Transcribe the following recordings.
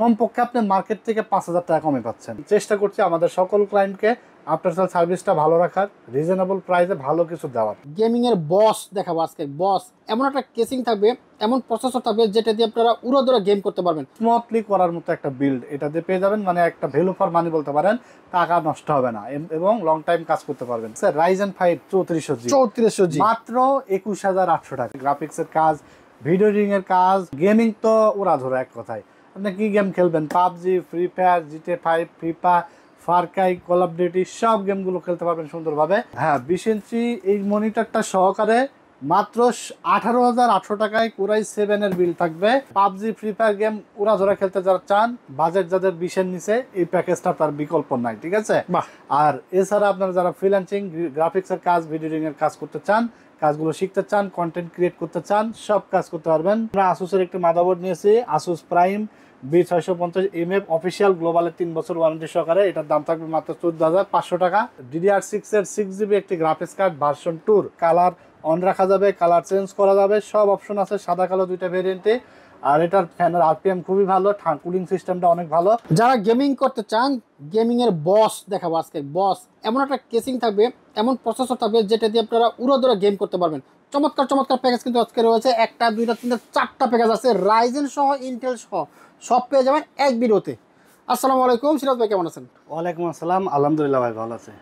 কমপক্ষে আপনি মার্কেট থেকে 5,000 টাকা কমে পাচ্ছেন। চেষ্টা করছি আমাদের সকল ক্লায়েন্টকে আফটার সেল সার্ভিসটা ভালো রাখার, রিজনেবল প্রাইসে ভালো কিছু দেওয়ার। গেমিং এর বস দেখাবো আজকে। বস এমন একটা কেসিং থাকবে, এমন প্রসেসর থাকবে যেটা দিয়ে আপনারা উড়াধুরা গেম করতে পারবেন। স্মুথলি করার মতো একটা বিল্ড এটা দিয়ে পেয়ে যাবেন, মানে একটা ভ্যালু ফর মানি বলতে পারেন। টাকা নষ্ট হবে না এবং লং টাইম কাজ করতে পারবেন। স্যার Ryzen 5 3400G মাত্র 21,800 টাকা। গ্রাফিক্সের কাজ, ভিডিও এডিটিং এর কাজ, গেমিং তো উড়াধুরা এক কথায়। আপনি কি গেম খেলবেন? PUBG, free fire, GTA 5, FIFA, Far Cry, call of duty সব গেমগুলো খেলতে পারবেন সুন্দরভাবে। হ্যাঁ, 20 ইঞ্চি এই মনিটরটা সহকারে মাত্র 18,800 টাকায় কোরাই 7 এর বিল থাকবে। পাবজি, ফ্রি ফায়ার গেম উড়াধুরা খেলতে যারা চান, বাজেট যাদের 20 এর নিচে, এই প্যাকেজটা তার বিকল্প নাই, ঠিক আছে। আর এছাড়া আপনারা যারা ফ্রিল্যান্সিং, গ্রাফিক্সের কাজ, ভিডিও এডিটিং এর কাজ করতে চান, কাজগুলো শিখতে চান, কন্টেন্ট ক্রিয়েট করতে চান, সব কাজ করতে পারবেন। আমরা আসুসের একটি মাদারবোর্ড নিয়েছি, Asus prime B650 MF official, গ্লোবালের 3 বছর ওয়ারেন্টি সহকারে। এটার দাম থাকবে মাত্র 14,500 টাকা। DDR6 এর 6GB একটি graphics card, version 2। Colour on রাখা যাবে, কালার চেঞ্জ করা যাবে, সব অপশন আছে, সাদা কালো দুইটা ভেরিয়েন্টে। আর এটার ফ্যানের RPM খুবই ভালো, কুলিং সিস্টেমটা অনেক ভালো। যারা গেমিং করতে চান, গেমিং এর বস দেখাবো আজকে। বস এমন একটা কেসিং থাকবে, এমন প্রসেসর থাকবে যেটা দিয়ে আপনারা উড়াধুরা গেম করতে পারবেন। চমৎকার চমৎকার প্যাকেজ কিন্তু আজকে রয়েছে। একটা, দুইটা, তিনটা, 4টা প্যাকেজ আছে। রাইজেন সহ, ইন্টেল সহ সব পেয়ে যাবেন এক ভিডিওতে। আসসালামু আলাইকুম, সিরাজ ভাই কেমন আছেন? ওয়ালাইকুম আসসালাম, আলহামদুলিল্লাহ ভাই ভালো আছে।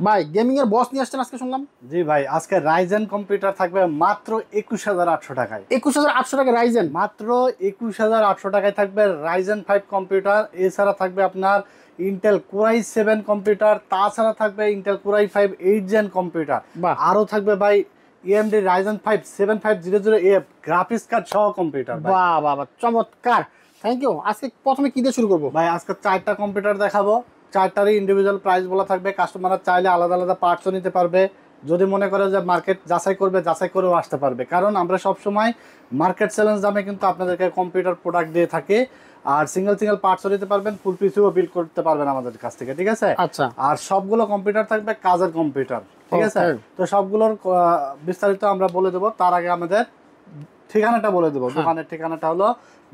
ভাই গেমিং এর বস নিয়ে আসছেন আজকে শুনলাম। জি ভাই, আজকে রাইজেন কম্পিউটার থাকবে মাত্র 21,800 টাকায়। 21,800 টাকা রাইজেন, মাত্র 21,800 টাকায় থাকবে Ryzen 5 কম্পিউটার। এছাড়া থাকবে আপনার ইন্টেল কোরাই 7 কম্পিউটার, তাছাড়া থাকবে ইন্টেল কোরাই 5 8 জেন কম্পিউটার, আরও থাকবে ভাই AMD Ryzen 5 7500F graphics card সহ কম্পিউটার। বাহ বাহ বাহ, চমৎকার, থ্যাংক ইউ। আজকে প্রথমে কি দিয়ে শুরু করবো ভাই? আজকে 4টা কম্পিউটার দেখাবো, 4টারই ইন্ডিভিজুয়াল প্রাইস বলা থাকবে। কাস্টমাররা চাইলে আলাদা আলাদা পার্টসও নিতে পারবে। যদি মনে করে যে মার্কেট যাচাই করবে, যাচাই করেও আসতে পারবে, কারণ আমরা সবসময় মার্কেট চ্যালেঞ্জ দামে কিন্তু আপনাদেরকে কম্পিউটার প্রোডাক্ট দিয়ে থাকি। আর সিঙ্গেল সিঙ্গেল পার্টসও নিতে পারবেন, ফুল পিসিও বিল্ড করতে পারবেন আমাদের কাছ থেকে, ঠিক আছে। আচ্ছা, আর সবগুলো কম্পিউটার থাকবে কাজের কম্পিউটার, ঠিক আছে। তো সবগুলোর বিস্তারিত আমরা বলে দেবো। তার আগে আমাদের ঠিকানাটা বলে দেবো। দোকানের ঠিকানাটা হলো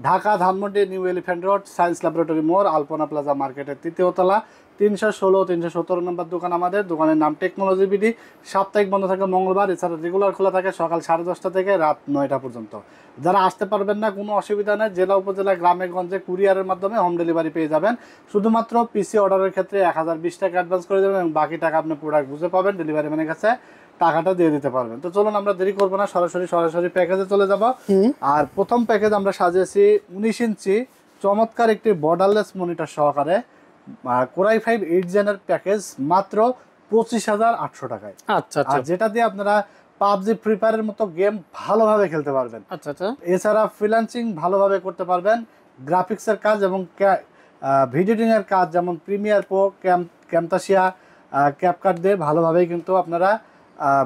Dhaka Dhanmondi, new elephant road, science laboratory মোড়, আলপনা প্লাজা মার্কেটের 3য় তলা, 316-317 নম্বর দোকান আমাদের। দোকানের নাম টেকনোলজি বিডি। সাপ্তাহিক বন্ধ থাকে মঙ্গলবার, এছাড়া রেগুলার খোলা থাকে সকাল 10:30 থেকে রাত 9টা পর্যন্ত। যারা আসতে পারবেন না, কোনো অসুবিধা নেই, জেলা উপজেলা গ্রামে গঞ্জে কুরিয়ারের মাধ্যমে হোম ডেলিভারি পেয়ে যাবেন। শুধুমাত্র পিসি অর্ডারের ক্ষেত্রে 1020 টাকা অ্যাডভান্স করে দেবেন এবং বাকি টাকা আপনি প্রোডাক্ট বুঝে পাবেন, ডেলিভারি ম্যানের কাছে টাকাটা দিয়ে দিতে পারবেন। তো চলুন আমরা দেরি করবো না, সরাসরি প্যাকেজে চলে যাব। আর প্রথম প্যাকেজ আমরা সাজিয়েছি 19 ইঞ্চি চমৎকার একটি বর্ডারলেস মনিটর সহকারে কোরাই 5 8 জেনের প্যাকেজ, মাত্র 25,800 টাকায়। আচ্ছা, আর যেটা দিয়ে আপনারা পাবজি, ফ্রি ফায়ারের মতো গেম ভালোভাবে খেলতে পারবেন। আচ্ছা আচ্ছা। এছাড়া ফ্রিল্যান্সিং ভালোভাবে করতে পারবেন, গ্রাফিক্সের কাজ এবং ভিডিও এডিটিং এর কাজ, যেমন প্রিমিয়ার প্রো, ক্যামতাসিয়া, ক্যাপকাট দিয়ে ভালোভাবেই কিন্তু আপনারা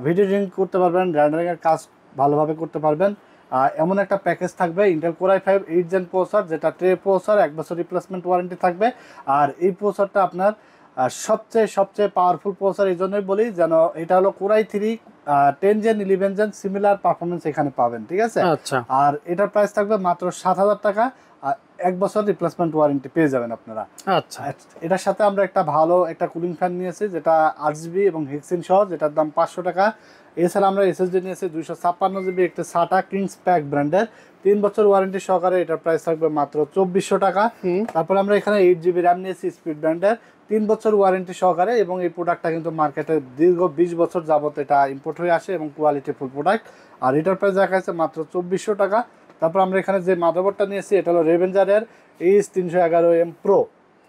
ভিডিও এডিটিং করতে পারবেন, রেন্ডারিং এর কাজ ভালোভাবে করতে পারবেন। এমন একটা প্যাকেজ থাকবে ইন্টেল কোরাই 5 8 জেন প্রসেসর, যেটা ট্রে প্রসেসর, 1 বছর রিপ্লেসমেন্ট ওয়ারেন্টি থাকবে। আর এই প্রসেসরটা আপনার সবচেয়ে পাওয়ারফুল প্রসেসর এই জন্যই বলি, যেন এটা হলো Core i 3 10 gen 11 gen similar performance এখানে পাবেন, ঠিক আছে। আর এটার প্রাইস থাকবে মাত্র 7,000 টাকা। 1 বছর রিপ্লেসমেন্ট ওয়ারেন্টি পেয়ে যাবেন আপনারা। আচ্ছা, এটার সাথে আমরা একটা ভালো একটা কুলিং ফ্যান নিয়েছি, যেটা RGB এবং হিক্সিন সহ, যেটার দাম 500 টাকা। এছাড়া আমরা SSD নিয়েছি 256GB একটি SATA কিংস প্যাক ব্র্যান্ডের, 3 বছর ওয়ারেন্টি সহকারে। এটার প্রাইস থাকবে মাত্র 2400 টাকা। তারপর আমরা এখানে 8GB র্যাম নিয়েছি স্পিড ব্র্যান্ডের, 3 বছর ওয়ারেন্টি সহকারে। এবং এই প্রোডাক্টটা কিন্তু মার্কেটে দীর্ঘ 20 বছর যাবত এটা ইম্পোর্ট হয়ে আসে এবং কোয়ালিটি ফুল প্রোডাক্ট। আর এটার প্রাইস রাখা আছে মাত্র 2400 টাকা। তারপর আমরা এখানে যে মাদারবোর্ডটা নিয়েছি, এটা হলো রেভেঞ্জারের H311M Pro,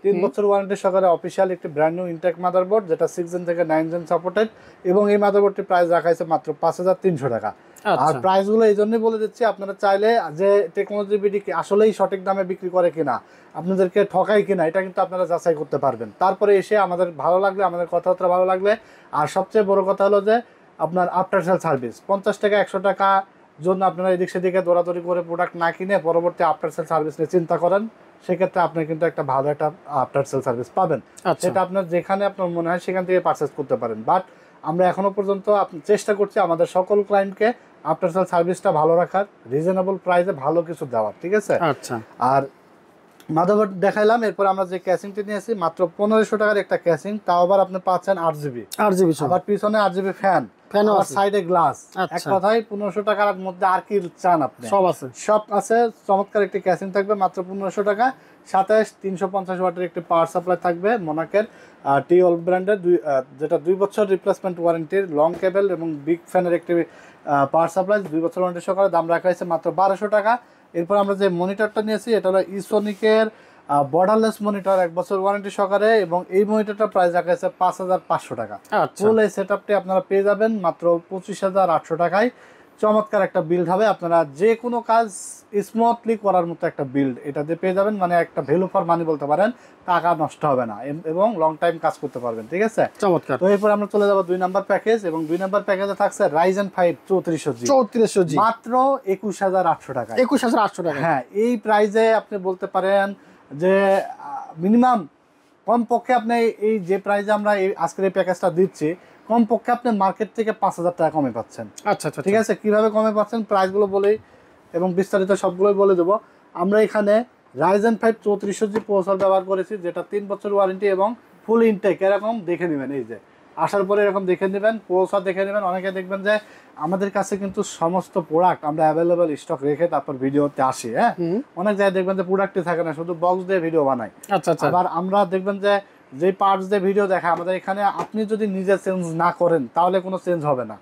3 বছর ওয়ারেন্টি সহকারে অফিসিয়াল একটি ব্র্যান্ড নিউ ইনটেক মাদারবোর্ড, যেটা 6 জেন থেকে 9 জেন সাপোর্টেড। এবং এই মাদারবোর্ডটির প্রাইস রাখা হয়েছে মাত্র 5,300 টাকা। আর প্রাইসগুলো এই জন্যই বলে দিচ্ছি, আপনারা চাইলে যে টেকনোলজি বিডি আসলেই সঠিক দামে বিক্রি করে কিনা, আপনাদেরকে ঠকাই কিনা, এটা কিন্তু আপনারা যাচাই করতে পারবেন। তারপরে এসে আমাদের ভালো লাগলে, আমাদের কথাবার্তা ভালো লাগলে, আর সবচেয়ে বড় কথা হলো যে আপনার আফটার সেল সার্ভিস 50 টাকা 100 টাকা জন্য আপনারা এদিক সেদিকে দৌড়াদৌড়ি করে প্রোডাক্ট না কিনে পরবর্তী আফটার সেল সার্ভিস নিয়ে চিন্তা করেন, সেক্ষেত্রে আপনি কিন্তু একটা ভালো একটা আফটার সেল সার্ভিস পাবেন। সেটা আপনার যেখানে আপনার মনে হয় সেখান থেকে পারচেস করতে পারেন। বাট আমরা এখনো পর্যন্ত চেষ্টা করছি আমাদের সকল ক্লায়েন্টকে আফটার সেল সার্ভিসটা ভালো রাখার, রিজনেবল প্রাইসে ভালো কিছু দেওয়ার, ঠিক আছে। আচ্ছা। আর মাদারবোর্ড দেখাইলাম, এরপর আমরা যে ক্যাসিংটি নিয়েছি মাত্র 1500 টাকার একটা ক্যাসিং, তাও আবার আপনি পাচ্ছেন 8 জিবি। 8 জিবি আবার পিছনে 8 জিবি ফ্যান, ফ্যানও আবার আছে। সাইডে গ্লাস। এক আচ্ছা। কথায় 1500 টাকার মধ্যে আর কি চান আপনি? সব আছে। সব আছে। চমৎকার একটি ক্যাসিং থাকবে মাত্র 1500 টাকা, সাথে 350 ওয়াটের একটি পাওয়ার সাপ্লাই থাকবে মোনাকের টিওল ব্র্যান্ডের, যেটা 2 বছর রিপ্লেসমেন্ট ওয়ারেন্টির, লং কেবল এবং বিগ ফ্যানের একটি পাওয়ার সাপ্লাই 2 বছর ওয়ারেন্টি সহকারে। দাম রাখা হয়েছে মাত্র 1200 টাকা। এরপর আমরা যে মনিটরটা নিয়েছি এটা হলো ইসোনিকের বর্ডারলেস মনিটর, 1 বছর ওয়ারেন্টি সহকারে, এবং এই মনিটরটা প্রাইস রাখা হয়েছে 5500 টাকা। আচ্ছা। ফুল এই সেটআপটি আপনারা পেয়ে যাবেন মাত্র 25800 টাকায়। চমৎকার একটা বিল্ড হবে, আপনারা যে কোনো কাজ স্মুথলি করার মতো একটা বিল্ড এটা দিয়ে পেয়ে যাবেন, মানে একটা ভ্যালু ফর মানি বলতে পারেন, টাকা নষ্ট হবে না এবং লং টাইম কাজ করতে পারবেন। ঠিক আছে, চমৎকার। তো এরপর আমরা চলে যাবো 2 নাম্বার প্যাকেজ, এবং 2 নাম্বার প্যাকেজে থাকছে Ryzen 5 3400G 3400G মাত্র 21800 টাকা। 21800 টাকা। হ্যাঁ, এই প্রাইজে আপনি বলতে পারেন যে মিনিমাম কমপক্ষে আপনি এই যে প্রাইজে আমরা এই আজকের এই প্যাকেজটা দিচ্ছি, কমপক্ষে আপনি মার্কেট থেকে 5000 টাকা কমে পাচ্ছেন। আচ্ছা আচ্ছা। ঠিক আছে, কিভাবে কমে পাচ্ছেন প্রাইসগুলো বলেই এবং বিস্তারিত সবগুলোই বলে দেবো। আমরা এখানে Ryzen 5 3400G প্রসেসর ব্যবহার করেছি, যেটা 3 বছর ওয়ারেন্টি এবং ফুল ইনটেক। এরকম দেখে নেবেন, এই যে আসার পরে এরকম দেখে নেবেন, প্রসেসর দেখে নেবেন। অনেকে দেখবেন যে আমাদের কাছে কিন্তু সমস্ত প্রোডাক্ট আমরা অ্যাভেলেবেল স্টক রেখে তারপর ভিডিওতে আসি। হ্যাঁ, অনেক জায়গায় দেখবেন যে প্রোডাক্টই থাকে না, শুধু বক্স দিয়ে ভিডিও বানাই। আচ্ছা আচ্ছা। আবার আমরা দেখবেন যে যে পার্টস দিয়ে ভিডিও দেখা আমাদের এখানে, আপনি যদি নিজে চেঞ্জ না করেন তাহলে কোনো চেঞ্জ হবে না।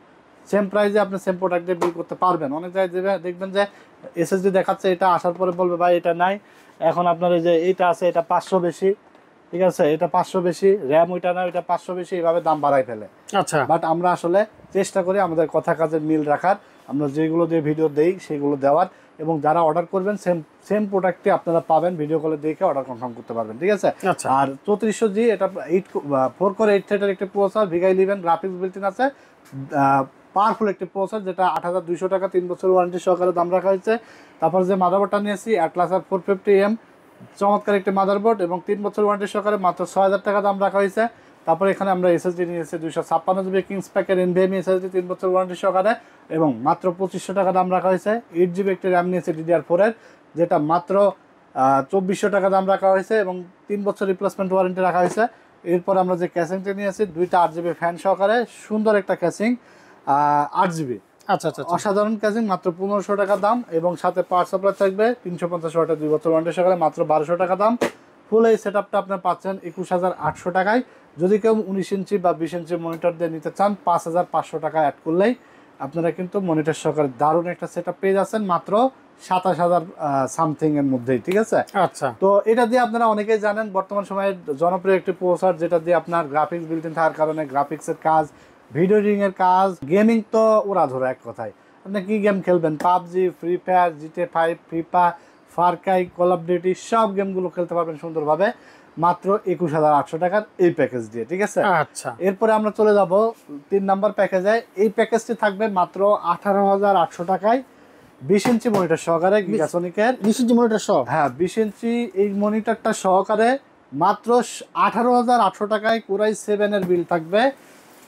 সেম প্রাইসে আপনি সেম প্রোডাক্ট দিয়ে বিল করতে পারবেন। অনেক জায়গায় দেখবেন যে এসএসডি দেখাচ্ছে, এটা আসার পরে বলবে ভাই এটা নাই, এখন আপনার এই যে এইটা আছে এটা 500 বেশি, ঠিক আছে, এটা 500 বেশি, র্যাম ওইটা না ওইটা 500 বেশি, এইভাবে দাম বাড়াই ফেলে। আচ্ছা। বাট আমরা আসলে চেষ্টা করি আমাদের কথা কাজের মিল রাখার, আমরা যেগুলো দিয়ে ভিডিও দেই সেগুলো দেওয়ার, এবং যারা অর্ডার করবেন সেম সেম প্রোডাক্টটি আপনারা পাবেন, ভিডিও কলে দেখে অর্ডার কনফার্ম করতে পারবেন। ঠিক আছে, আচ্ছা। আর 3400G এটা 4 কোর 8 থ্রেডের একটি processor, VGA 11 graphics built in আছে, পাওয়ারফুল একটি প্রসেসর, যেটা 8200 টাকা 3 বছর ওয়ারেন্টি সহকারে দাম রাখা হয়েছে। তারপর যে মাদারবোর্ডটা নিয়েছি Atlas R450M, চমৎকার একটি মাদারবোর্ড এবং 3 বছর ওয়ারেন্টি সহকারে মাত্র 6000 টাকা দাম রাখা হয়েছে। তারপর এখানে আমরা এসএসডি নিয়েছি 256GB কিংস প্যাকের NVMe এসএসডি 3 বছর ওয়ারেন্টি সহকারে, এবং মাত্র 2500 টাকা দাম রাখা হয়েছে। 8GB একটি র্যাম নিয়েছে DDR4 এর, যেটা মাত্র 2400 টাকা দাম রাখা হয়েছে এবং 3 বছর রিপ্লেসমেন্ট ওয়ারেন্টি রাখা হয়েছে। এরপর আমরা যে ক্যাসিংটি নিয়েছি 2টা 8GB ফ্যান সহকারে, সুন্দর একটা ক্যাসিং, 8GB। আচ্ছা আচ্ছা। অসাধারণ ক্যাসিং, মাত্র 1500 টাকা দাম, এবং সাথে পাওয়ার সাপ্লাই থাকবে 350 ওয়াটের 2 বছর ওয়ারেন্টি সহকারে, মাত্র 1200 টাকা দাম। ফুল এই সেটআপটা আপনি পাচ্ছেন 21800 টাকায়। যদি কেউ 19 ইঞ্চি বা 20 ইঞ্চি মনিটর দিয়ে নিতে চান, 5500 টাকা অ্যাড করলেই আপনারা কিন্তু মনিটর সহকারে দারুণ একটা সেটআপ পেয়ে যাচ্ছেন মাত্র 27000 সামথিং এর মধ্যেই। ঠিক আছে, আচ্ছা। তো এটা দিয়ে আপনারা অনেকেই জানেন বর্তমান সময়ে জনপ্রিয় একটি প্রসেসর, যেটা দিয়ে আপনার গ্রাফিক্স বিল্ট ইন থাকার কারণে গ্রাফিক্সের কাজ, ভিডিও এডিটিং এর কাজ, গেমিং তো ওরা ধরো এক কথায়। আপনি কি গেম খেলবেন? PUBG, free fire, GTA 5, FIFA, Far Cry, call of duty, সব গেমগুলো খেলতে পারবেন সুন্দরভাবে মাত্র 21800 টাকার এই প্যাকেজ দিয়ে। ঠিক আছে, আচ্ছা। এরপরে আমরা চলে যাব 3 নাম্বার প্যাকেজে। এই প্যাকেজটি থাকবে মাত্র 18800 টাকায়, 20 ইঞ্চি মনিটর সহকারে গিগাসনিকের। 20 ইঞ্চি মনিটর সহ? হ্যাঁ, 20 ইঞ্চি এই মনিটরটা সহকারে মাত্র 18800 টাকায় কোরাই 7 এর বিল থাকবে।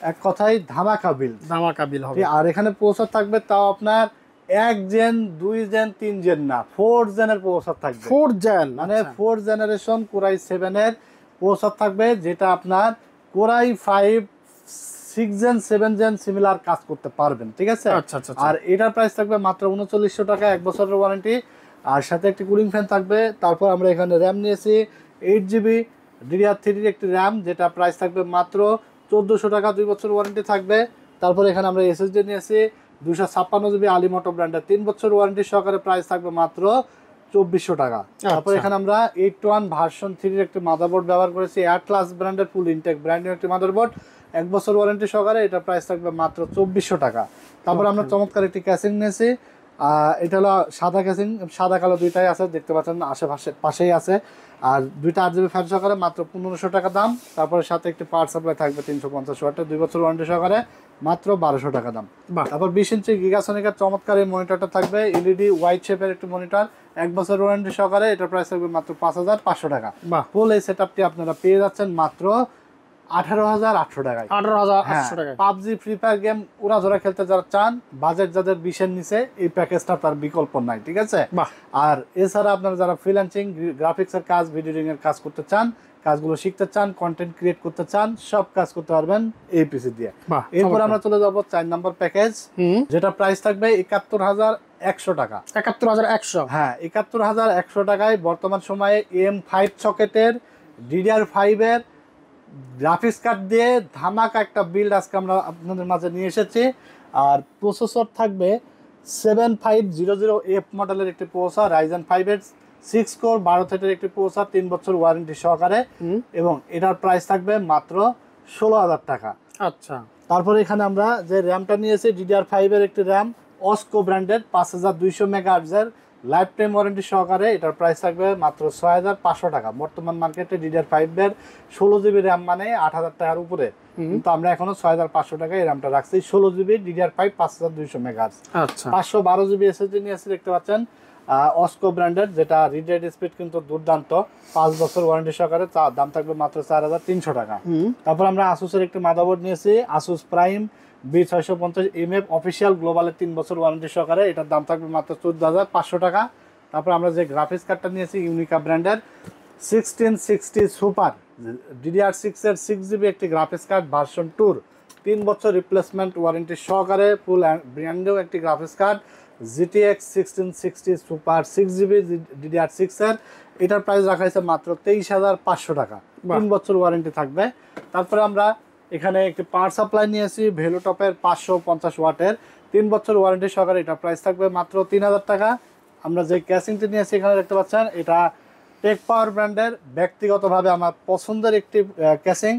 এক কথায় ধামাকা বিল, ধামাকা বিল হবে। আর এখানে প্রসেসর থাকবে তাও আপনার 1 জেন 2 জেন 3 জেন না, 4 জেনের প্রসেসর থাকবে। 4 জেন মানে 4 জেনারেশন কোরাই 7 এর প্রসেসর থাকবে, যেটা আপনার কোরাই 5 6 জেন 7 জেন সিমিলার কাজ করতে পারবেন। ঠিক আছে, আচ্ছা আচ্ছা। আর এটার প্রাইস থাকবে মাত্র 3900 টাকা, 1 বছরের ওয়ারেন্টি, আর সাথে একটি কুলিং ফ্যান থাকবে। তারপর আমরা এখানে র্যাম নিয়েছি 8GB DDR3 এর একটি র্যাম, যেটা প্রাইস থাকবে মাত্র 1400 টাকা, 2 বছর ওয়ারেন্টি থাকবে। তারপর এখানে আমরা SSD নিয়েছি 256GB আলিমোটো ব্র্যান্ডের, 3 বছর ওয়ারেন্টি সহকারে, প্রাইস থাকবে মাত্র 2400 টাকা। তারপর এখানে আমরা 8 ভার্সন 3 এর একটি মাদারবোর্ড ব্যবহার করেছি, Atlas ব্র্যান্ডের ফুল ইনটেক ব্র্যান্ড নিউ একটি মাদারবোর্ড, 1 বছর ওয়ারেন্টি সহকারে, এটা প্রাইস থাকবে মাত্র 2400 টাকা। তারপর আমরা চমৎকার একটি ক্যাসিং নিয়েছি, এটা হলো সাদা ক্যাসিং, সাদা কালো দুইটাই আছে, দেখতে পাচ্ছেন আশেপাশে পাশেই আছে, আর 2টা 8GB ফ্যান সহকারে মাত্র 1500 টাকা দাম। তারপরে সাথে একটি পাওয়ার সাপ্লাই থাকবে 350 ওয়াটের, 2 বছর ওয়ারেন্টি সহকারে, মাত্র 1200 টাকা দাম। তারপর 20 ইঞ্চি গিগাসনিকের চমৎকার এই মনিটরটা থাকবে, এলইডি হোয়াইট শেপের একটি মনিটর, 1 বছর ওয়ারেন্টি সহকারে, এটা প্রাইস থাকবে মাত্র 5500 টাকা। ফুল এই সেটআপটি আপনারা পেয়ে যাচ্ছেন মাত্র 18,800 টাকায়। 18,800 টাকায়। পাবজি ফ্রি ফায়ার গেম উড়াধরা খেলতে যারা চান, বাজেট যাদের 20-এর নিচে, এই প্যাকেজটা তার বিকল্প নাই, ঠিক আছে। বাহ। আর এছাড়া আপনারা যারা ফ্রিল্যান্সিং, গ্রাফিক্সের কাজ, ভিডিও এডিটিং এর কাজ করতে চান, কাজগুলো শিখতে চান, কন্টেন্ট ক্রিয়েট করতে চান, সব কাজ করতে পারবেন এই পিসি দিয়ে। বাহ, এরপর আমরা চলে যাব 4 নম্বর প্যাকেজ, যেটা প্রাইস থাকবে 71,100 টাকা। 71,100। হ্যাঁ, 71,100 টাকায় বর্তমান সময়ে M5 সকেটের DDR5 এর গ্রাফিক্স কার্ড দিয়ে ধামাকা একটা বিল্ড আজকে আমরা আপনাদের মাঝে নিয়ে এসেছি। আর প্রসেসর থাকবে 7500F মডেলের একটি প্রসেসর, Ryzen 5 এর 6 কোর 12 থ্রেডের একটি প্রসেসর, 3 বছর ওয়ারেন্টি সহকারে, এবং এটার প্রাইস থাকবে মাত্র 16,000 টাকা। আচ্ছা, তারপরে এখানে আমরা যে র্যামটা নিয়েছি DDR5 এর একটি র্যাম, অস্কো ব্র্যান্ডের 5200 মেগাহার্টজের লাইফ টাইম ওয়ারেন্টি সহকারে, এটার প্রাইস থাকবে মাত্র 6,500 টাকা। বর্তমান মার্কেটে DDR5 এর 16GB র্যাম মানে 8,000 টাকার উপরে, কিন্তু আমরা এখনো 6,500 টাকায় এই র্যামটা রাখছি। 16GB DDR5 5200 megahertz. আচ্ছা, 512GB SSD নিয়েছি, দেখতে পাচ্ছেন অস্কো ব্র্যান্ডের, যেটা রিড রাইট স্পিড কিন্তু দুর্দান্ত, 5 বছর ওয়ারেন্টি সহকারে, দাম থাকবে মাত্র 4,300 টাকা। তারপর আমরা আসুসের একটি মাদারবোর্ড নিয়েছি, আসুস প্রাইম B650 অফিসিয়াল গ্লোবালের 3 বছর ওয়ারেন্টি সহকারে, এটার দাম থাকবে মাত্র 14,500 টাকা। তারপর আমরা যে গ্রাফিক্স কার্ডটা নিয়েছি ইউনিকা ব্র্যান্ডের 1660 সুপার DDR6 এর 6GB একটি গ্রাফিক্স কার্ড ভার্সন 2, 3 বছর রিপ্লেসমেন্ট ওয়ারেন্টি সহকারে, ফুল ব্র্যান্ডেও একটি graphics card GTX 1660 super 6GB DDR6 এর, এটার প্রাইস রাখা হয়েছে মাত্র 23,500 টাকা, 3 বছর ওয়ারেন্টি থাকবে। তারপরে আমরা এখানে একটি পাওয়ার সাপ্লাই নিয়েছি ভেলোটপের 550 ওয়াটের, 3 বছর ওয়ারেন্টি সহকারে, এটার প্রাইস থাকবে মাত্র 3,000 টাকা। আমরা যে ক্যাসিংটি নিয়েছি এখানে দেখতে পাচ্ছেন, এটা টেক পাওয়ার ব্র্যান্ডের, ব্যক্তিগতভাবে আমার পছন্দের একটি ক্যাসিং।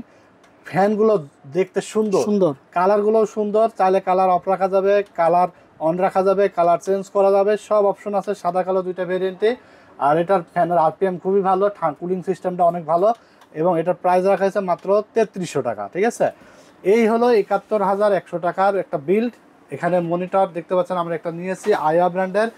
ফ্যানগুলো দেখতে সুন্দর, কালারগুলোও সুন্দর, চাইলে কালার অফ রাখা যাবে, কালার অন রাখা যাবে, কালার চেঞ্জ করা যাবে, সব অপশন আছে, সাদা কালো দুইটা ভেরিয়েন্টে। আর এটার ফ্যানের RPM খুবই ভালো, কুলিং সিস্টেমটা অনেক ভালো, এবং এটার প্রাইস রাখা হয়েছে মাত্র 3300 টাকা, ঠিক আছে। এই হলো 71,100 টাকার একটা বিল্ড। এখানে মনিটর দেখতে পাচ্ছেন আমরা একটা নিয়েছি আয়া ব্র্যান্ডের,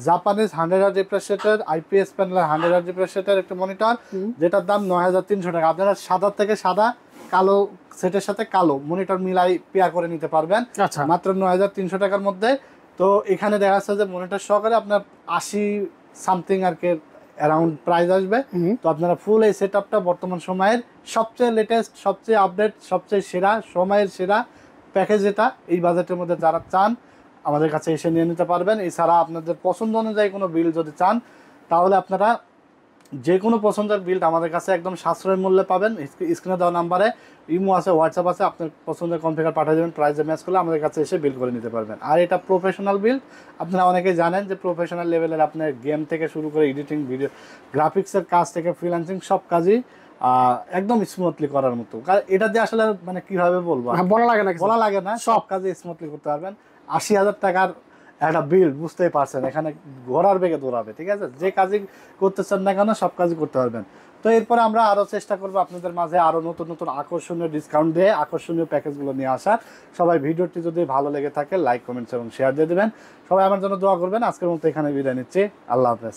জাপানিজ 100Hz রিফ্রেশ রেটের IPS প্যানেলের 100Hz রিফ্রেশ রেটের একটা মনিটর, যেটার দাম 9,300 টাকা। আপনারা সাদা থেকে সাদা, কালো সেটের সাথে কালো মনিটর মিলাই পেয়ার করে নিতে পারবেন মাত্র 9,300 টাকার মধ্যে। তো এখানে দেখা যাচ্ছে যে মনিটর সহকারে আপনার 80 সামথিং আর কি অ্যারাউন্ড প্রাইস আসবে। তো আপনারা ফুল এই সেটআপটা বর্তমান সময়ের সবচেয়ে লেটেস্ট, সবচেয়ে আপডেট, সবচেয়ে সেরা, সময়ের সেরা প্যাকেজ, এটা এই বাজেটের মধ্যে যারা চান আমাদের কাছে এসে নিয়ে নিতে পারবেন। এছাড়া আপনাদের পছন্দ অনুযায়ী কোনো বিল যদি চান, তাহলে আপনারা যে কোনো পছন্দের বিল্ড আমাদের কাছে একদম সাশ্রয় মূল্যে পাবেন। স্ক্রিনে দেওয়া নাম্বারে ইমো আছে, হোয়াটসঅ্যাপ আছে, আপনার পছন্দের কনফিগার পাঠিয়ে দেবেন, প্রাইসে ম্যাচ করলে আমাদের কাছে এসে বিল্ড করে নিতে পারবেন। আর এটা প্রফেশনাল বিল্ড, আপনারা অনেকেই জানেন যে প্রফেশনাল লেভেলের আপনার গেম থেকে শুরু করে এডিটিং, ভিডিও গ্রাফিক্সের কাজ থেকে ফ্রিল্যান্সিং সব কাজই একদম স্মুথলি করার মতো। কারণ এটা দিয়ে আসলে মানে কিভাবে বলবো, বলা লাগে না, সব কাজে স্মুথলি করতে পারবেন। 80,000 টাকার একটা বিল, বুঝতেই পারছেন, এখানে ঘোড়ার বেগে দৌড়াবে, ঠিক আছে। যে কাজই করতে চান না কেন সব কাজই করতে পারবেন। তো এরপরে আমরা আরও চেষ্টা করবো আপনাদের মাঝে আরও নতুন নতুন আকর্ষণীয় ডিসকাউন্ট দিয়ে আকর্ষণীয় প্যাকেজগুলো নিয়ে আসার। সবাই ভিডিওটি যদি ভালো লেগে থাকে লাইক, কমেন্টস এবং শেয়ার দিয়ে দেবেন। সবাই আমার জন্য দোয়া করবেন। আজকের মতো এখানে বিদায় নিচ্ছি, আল্লাহ হাফেজ।